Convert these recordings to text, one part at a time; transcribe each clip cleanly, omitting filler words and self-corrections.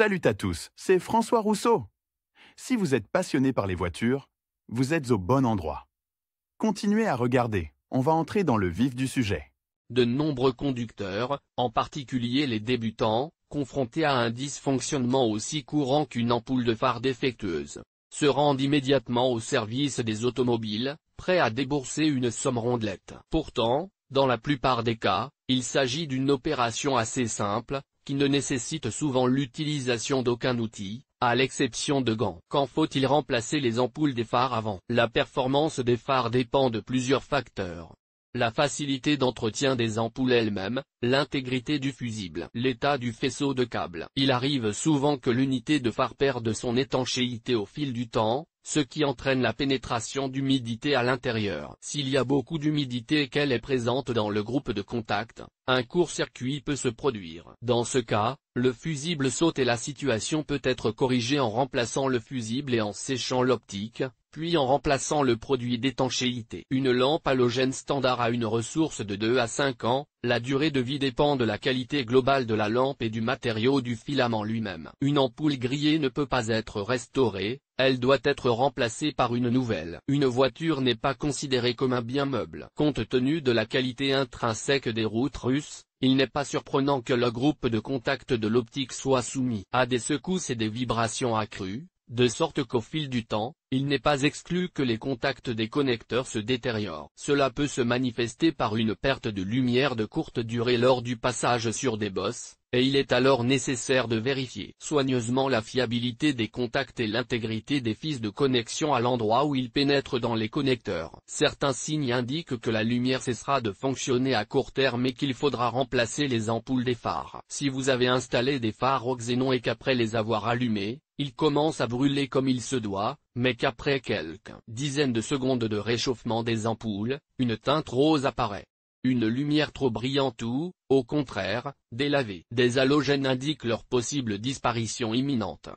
Salut à tous, c'est François Rousseau. Si vous êtes passionné par les voitures, vous êtes au bon endroit. Continuez à regarder, on va entrer dans le vif du sujet. De nombreux conducteurs, en particulier les débutants, confrontés à un dysfonctionnement aussi courant qu'une ampoule de phare défectueuse, se rendent immédiatement au service des automobiles, prêts à débourser une somme rondelette. Pourtant, dans la plupart des cas, il s'agit d'une opération assez simple, qui ne nécessite souvent l'utilisation d'aucun outil, à l'exception de gants. Quand faut-il remplacer les ampoules des phares avant? La performance des phares dépend de plusieurs facteurs. La facilité d'entretien des ampoules elles-mêmes, l'intégrité du fusible, l'état du faisceau de câble. Il arrive souvent que l'unité de phare perde son étanchéité au fil du temps, ce qui entraîne la pénétration d'humidité à l'intérieur. S'il y a beaucoup d'humidité et qu'elle est présente dans le groupe de contact, un court-circuit peut se produire. Dans ce cas, le fusible saute et la situation peut être corrigée en remplaçant le fusible et en séchant l'optique, puis en remplaçant le produit d'étanchéité. Une lampe halogène standard a une ressource de 2 à 5 ans, la durée de vie dépend de la qualité globale de la lampe et du matériau du filament lui-même. Une ampoule grillée ne peut pas être restaurée, elle doit être remplacée par une nouvelle. Une voiture n'est pas considérée comme un bien meuble. Compte tenu de la qualité intrinsèque des routes russes, il n'est pas surprenant que le groupe de contact de l'optique soit soumis à des secousses et des vibrations accrues, de sorte qu'au fil du temps, il n'est pas exclu que les contacts des connecteurs se détériorent. Cela peut se manifester par une perte de lumière de courte durée lors du passage sur des bosses, et il est alors nécessaire de vérifier soigneusement la fiabilité des contacts et l'intégrité des fils de connexion à l'endroit où ils pénètrent dans les connecteurs. Certains signes indiquent que la lumière cessera de fonctionner à court terme et qu'il faudra remplacer les ampoules des phares. Si vous avez installé des phares au xénon et qu'après les avoir allumés, ils commencent à brûler comme il se doit, mais qu'après quelques dizaines de secondes de réchauffement des ampoules, une teinte rose apparaît. Une lumière trop brillante ou, au contraire, délavée. Des halogènes indiquent leur possible disparition imminente.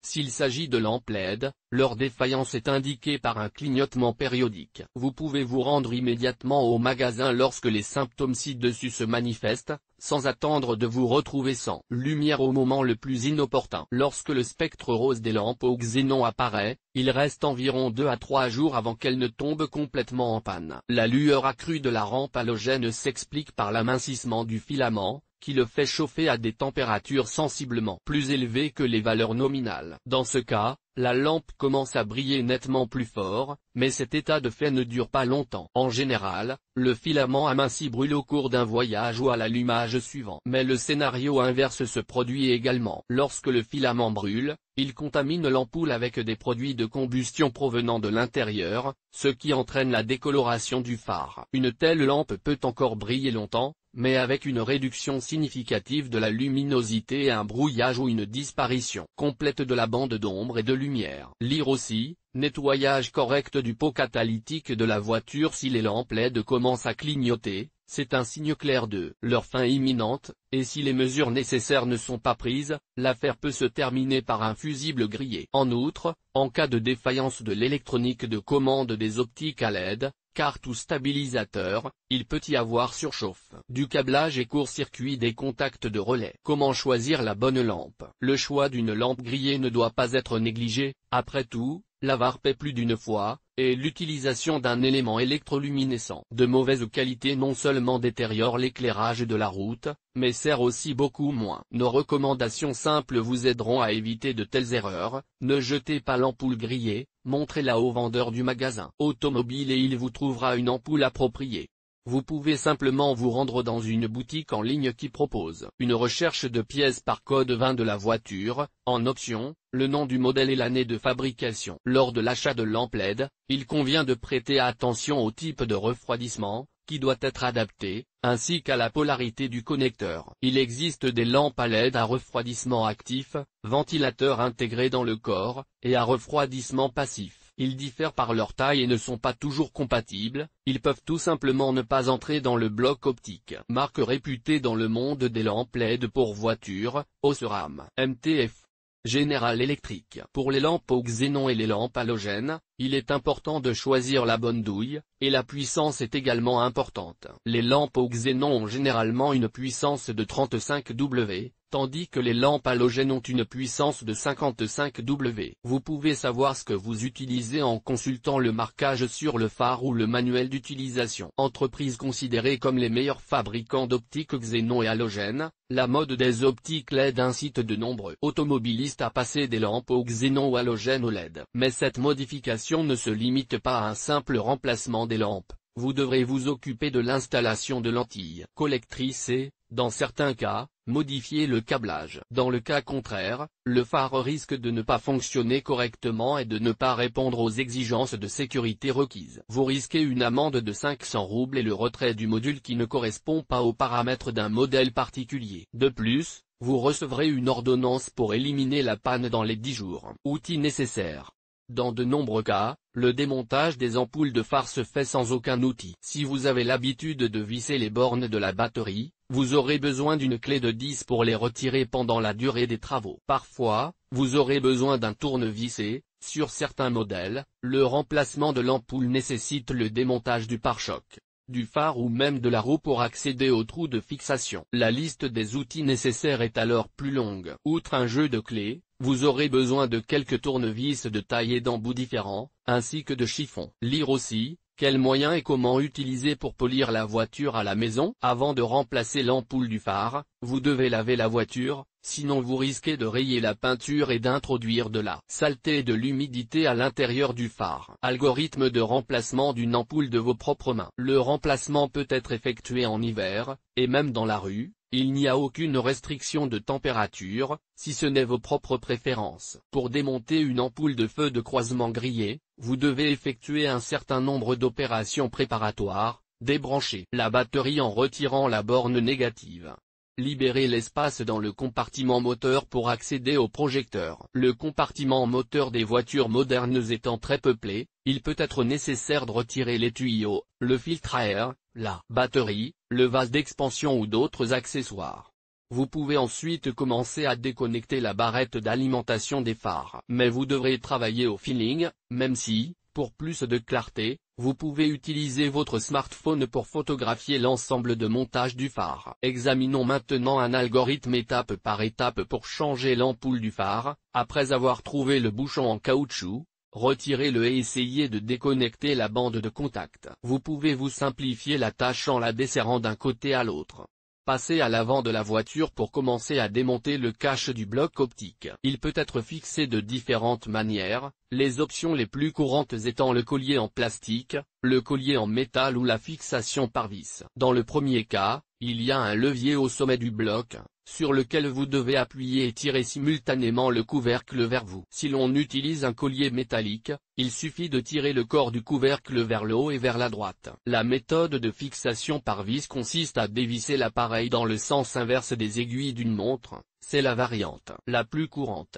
S'il s'agit de lampes LED, leur défaillance est indiquée par un clignotement périodique. Vous pouvez vous rendre immédiatement au magasin lorsque les symptômes ci-dessus se manifestent, sans attendre de vous retrouver sans lumière au moment le plus inopportun. Lorsque le spectre rose des lampes au xénon apparaît, il reste environ 2 à 3 jours avant qu'elle ne tombe complètement en panne. La lueur accrue de la rampe halogène s'explique par l'amincissement du filament, qui le fait chauffer à des températures sensiblement plus élevées que les valeurs nominales. Dans ce cas, la lampe commence à briller nettement plus fort, mais cet état de fait ne dure pas longtemps. En général, le filament aminci brûle au cours d'un voyage ou à l'allumage suivant. Mais le scénario inverse se produit également. Lorsque le filament brûle, il contamine l'ampoule avec des produits de combustion provenant de l'intérieur, ce qui entraîne la décoloration du phare. Une telle lampe peut encore briller longtemps, mais avec une réduction significative de la luminosité et un brouillage ou une disparition complète de la bande d'ombre et de lumière. Lire aussi, nettoyage correct du pot catalytique de la voiture. Si les lampes LED commencent à clignoter, c'est un signe clair de leur fin imminente, et si les mesures nécessaires ne sont pas prises, l'affaire peut se terminer par un fusible grillé. En outre, en cas de défaillance de l'électronique de commande des optiques à LED, carte ou stabilisateur, il peut y avoir surchauffe du câblage et court-circuit des contacts de relais. Comment choisir la bonne lampe? Le choix d'une lampe grillée ne doit pas être négligé, après tout, la VAR paie plus d'une fois, et l'utilisation d'un élément électroluminescent de mauvaise qualité non seulement détériore l'éclairage de la route, mais sert aussi beaucoup moins. Nos recommandations simples vous aideront à éviter de telles erreurs. Ne jetez pas l'ampoule grillée, montrez-la au vendeur du magasin automobile et il vous trouvera une ampoule appropriée. Vous pouvez simplement vous rendre dans une boutique en ligne qui propose une recherche de pièces par code VIN de la voiture, en option, le nom du modèle et l'année de fabrication. Lors de l'achat de lampes LED, il convient de prêter attention au type de refroidissement, qui doit être adapté, ainsi qu'à la polarité du connecteur. Il existe des lampes à LED à refroidissement actif, ventilateur intégré dans le corps, et à refroidissement passif. Ils diffèrent par leur taille et ne sont pas toujours compatibles, ils peuvent tout simplement ne pas entrer dans le bloc optique. Marque réputée dans le monde des lampes LED pour voiture, Osram, MTF, General Electric. Pour les lampes au xénon et les lampes halogènes, Il est important de choisir la bonne douille, et la puissance est également importante. Les lampes au xénon ont généralement une puissance de 35 W, tandis que les lampes halogènes ont une puissance de 55 W. Vous pouvez savoir ce que vous utilisez en consultant le marquage sur le phare ou le manuel d'utilisation. Entreprises considérées comme les meilleurs fabricants d'optiques xénon et halogènes, la mode des optiques LED incite de nombreux automobilistes à passer des lampes au xénon ou halogène au LED. Mais cette modification ne se limite pas à un simple remplacement des lampes. Vous devrez vous occuper de l'installation de lentilles collectrices et, dans certains cas, modifier le câblage. Dans le cas contraire, le phare risque de ne pas fonctionner correctement et de ne pas répondre aux exigences de sécurité requises. Vous risquez une amende de 500 roubles et le retrait du module qui ne correspond pas aux paramètres d'un modèle particulier. De plus, vous recevrez une ordonnance pour éliminer la panne dans les 10 jours. Outils nécessaires. Dans de nombreux cas, le démontage des ampoules de phare se fait sans aucun outil. Si vous avez l'habitude de visser les bornes de la batterie, vous aurez besoin d'une clé de 10 pour les retirer pendant la durée des travaux. Parfois, vous aurez besoin d'un tournevis et, sur certains modèles, le remplacement de l'ampoule nécessite le démontage du pare-choc, du phare ou même de la roue pour accéder au trou de fixation. La liste des outils nécessaires est alors plus longue. Outre un jeu de clés, vous aurez besoin de quelques tournevis de taille et d'embouts différents, ainsi que de chiffons. Lire aussi, quels moyens et comment utiliser pour polir la voiture à la maison. Avant de remplacer l'ampoule du phare, vous devez laver la voiture, sinon vous risquez de rayer la peinture et d'introduire de la saleté et de l'humidité à l'intérieur du phare. Algorithme de remplacement d'une ampoule de vos propres mains. Le remplacement peut être effectué en hiver, et même dans la rue. Il n'y a aucune restriction de température, si ce n'est vos propres préférences. Pour démonter une ampoule de feu de croisement grillé, vous devez effectuer un certain nombre d'opérations préparatoires, débrancher la batterie en retirant la borne négative. Libérer l'espace dans le compartiment moteur pour accéder au projecteur. Le compartiment moteur des voitures modernes étant très peuplé, il peut être nécessaire de retirer les tuyaux, le filtre à air, la batterie, le vase d'expansion ou d'autres accessoires. Vous pouvez ensuite commencer à déconnecter la barrette d'alimentation des phares. Mais vous devrez travailler au feeling, même si, pour plus de clarté, vous pouvez utiliser votre smartphone pour photographier l'ensemble de montage du phare. Examinons maintenant un algorithme étape par étape pour changer l'ampoule du phare. Après avoir trouvé le bouchon en caoutchouc, retirez-le et essayez de déconnecter la bande de contact. Vous pouvez vous simplifier la tâche en la desserrant d'un côté à l'autre. Passez à l'avant de la voiture pour commencer à démonter le cache du bloc optique. Il peut être fixé de différentes manières, les options les plus courantes étant le collier en plastique, le collier en métal ou la fixation par vis. Dans le premier cas, il y a un levier au sommet du bloc, sur lequel vous devez appuyer et tirer simultanément le couvercle vers vous. Si l'on utilise un collier métallique, il suffit de tirer le corps du couvercle vers le haut et vers la droite. La méthode de fixation par vis consiste à dévisser l'appareil dans le sens inverse des aiguilles d'une montre, c'est la variante la plus courante.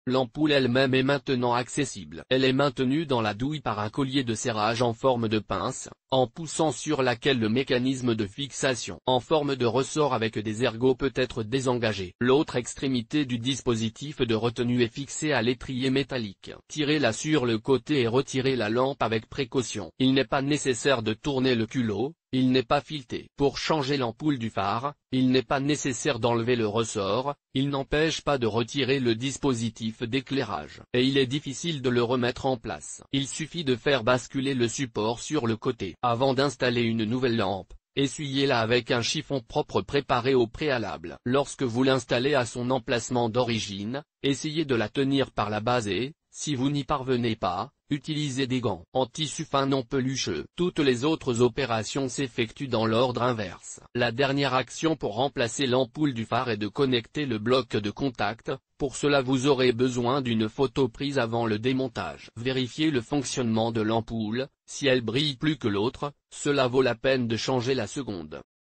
L'ampoule elle-même est maintenant accessible. Elle est maintenue dans la douille par un collier de serrage en forme de pince, en poussant sur laquelle le mécanisme de fixation en forme de ressort avec des ergots peut être désengagé. L'autre extrémité du dispositif de retenue est fixée à l'étrier métallique. Tirez-la sur le côté et retirez la lampe avec précaution. Il n'est pas nécessaire de tourner le culot, il n'est pas fileté. Pour changer l'ampoule du phare, il n'est pas nécessaire d'enlever le ressort, il n'empêche pas de retirer le dispositif d'éclairage. Et il est difficile de le remettre en place. Il suffit de faire basculer le support sur le côté. Avant d'installer une nouvelle lampe, essuyez-la avec un chiffon propre préparé au préalable. Lorsque vous l'installez à son emplacement d'origine, essayez de la tenir par la base et, si vous n'y parvenez pas, utilisez des gants en tissu fin non pelucheux. Toutes les autres opérations s'effectuent dans l'ordre inverse. La dernière action pour remplacer l'ampoule du phare est de connecter le bloc de contact. Pour cela vous aurez besoin d'une photo prise avant le démontage. Vérifiez le fonctionnement de l'ampoule, si elle brille plus que l'autre, cela vaut la peine de changer la seconde.